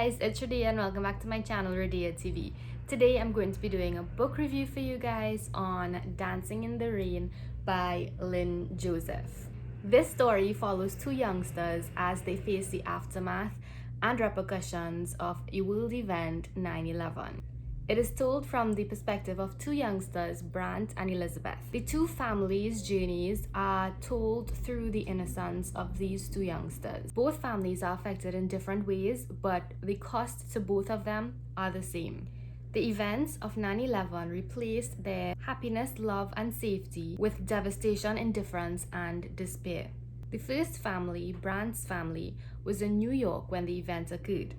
guys, it's Radea and welcome back to my channel Radea TV. Today I'm going to be doing a book review for you guys on Dancing in the Rain by Lynn Joseph. This story follows two youngsters as they face the aftermath and repercussions of a world event 9/11. It is told from the perspective of two youngsters, Brant and Elizabeth. The two families' journeys are told through the innocence of these two youngsters. Both families are affected in different ways, but the cost to both of them are the same. The events of 9/11 replaced their happiness, love, and safety with devastation, indifference, and despair. The first family, Brant's family, was in New York when the event occurred.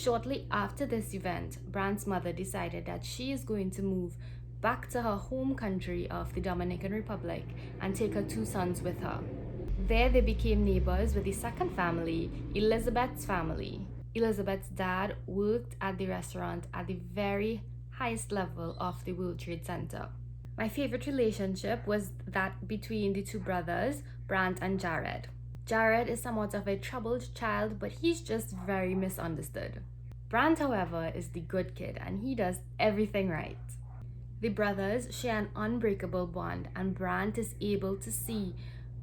Shortly after this event, Brant's mother decided that she is going to move back to her home country of the Dominican Republic and take her two sons with her. There they became neighbors with the second family, Elizabeth's family. Elizabeth's dad worked at the restaurant at the very highest level of the World Trade Center. My favorite relationship was that between the two brothers, Brant and Jared. Jared is somewhat of a troubled child, but he's just very misunderstood. Brant, however, is the good kid and he does everything right. The brothers share an unbreakable bond, and Brant is able to see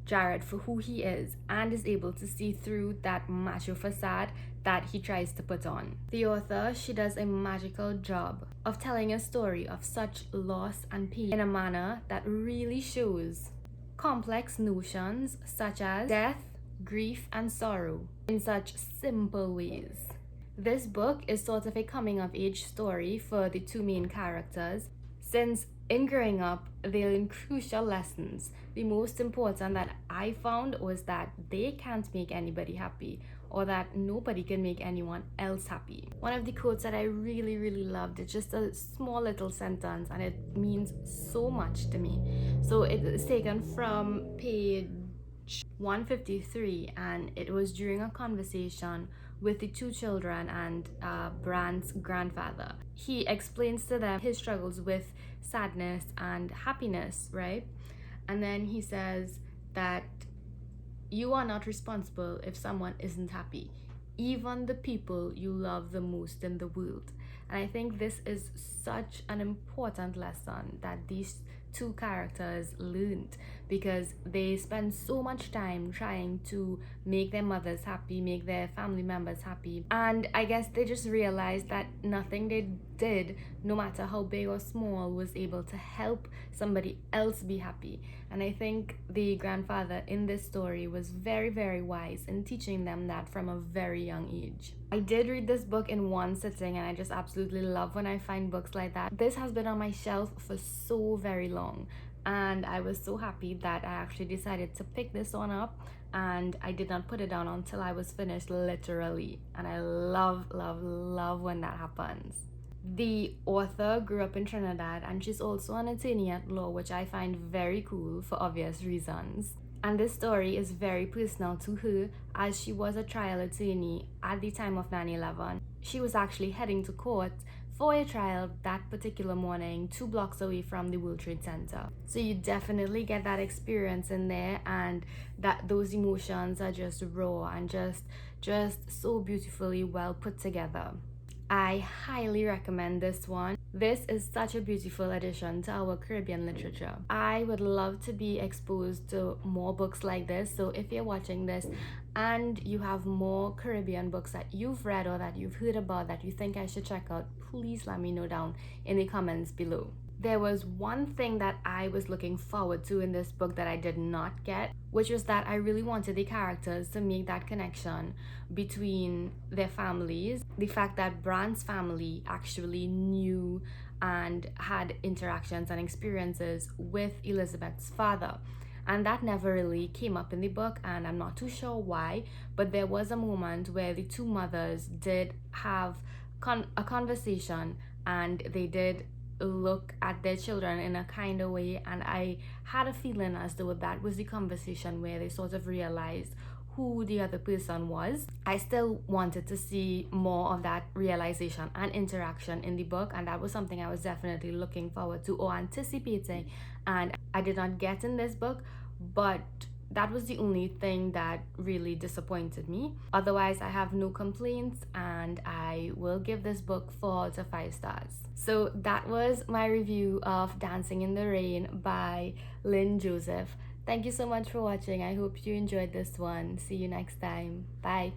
Jared for who he is and is able to see through that macho facade that he tries to put on. The author, she does a magical job of telling a story of such loss and pain in a manner that really shows complex notions such as death, grief, and sorrow in such simple ways. This book is sort of a coming-of-age story for the two main characters, since in growing up, they learn crucial lessons. The most important that I found was that they can't make anybody happy, or that nobody can make anyone else happy. One of the quotes that I really loved, it's just a small little sentence and it means so much to me. So it is taken from page 153, and it was during a conversation with the two children and Brant's grandfather. He explains to them his struggles with sadness and happiness, right? And then he says that you are not responsible if someone isn't happy, even the people you love the most in the world. And I think this is such an important lesson that these two characters learned, because they spend so much time trying to make their mothers happy, make their family members happy, and I guess they just realized that nothing they did, no matter how big or small, was able to help somebody else be happy. And I think the grandfather in this story was very wise in teaching them that from a very young age. I did read this book in one sitting, and I just absolutely love when I find books like that. This has been on my shelf for so very long, and I was so happy that I actually decided to pick this one up, and I did not put it down until I was finished, literally. And I love when that happens. The author grew up in Trinidad, and she's also an attorney at law, which I find very cool for obvious reasons. And this story is very personal to her, as she was a trial attorney at the time of 9/11. She was actually heading to court for a trial that particular morning, 2 blocks away from the World Trade Center. So you definitely get that experience in there, and that those emotions are just raw and just so beautifully well put together. I highly recommend this one. This is such a beautiful addition to our Caribbean literature. I would love to be exposed to more books like this. So if you're watching this and you have more Caribbean books that you've read or that you've heard about that you think I should check out, please let me know down in the comments below. There was one thing that I was looking forward to in this book that I did not get, which was that I really wanted the characters to make that connection between their families. The fact that Brant's family actually knew and had interactions and experiences with Elizabeth's father. And that never really came up in the book, and I'm not too sure why, but there was a moment where the two mothers did have a conversation, and they did look at their children in a kind of way, and I had a feeling as though that was the conversation where they sort of realized who the other person was. I still wanted to see more of that realization and interaction in the book, and that was something I was definitely looking forward to or anticipating, and I did not get in this book. But that was the only thing that really disappointed me. Otherwise, I have no complaints and I will give this book 4 out of 5 stars. So that was my review of Dancing in the Rain by Lynn Joseph. Thank you so much for watching. I hope you enjoyed this one. See you next time. Bye.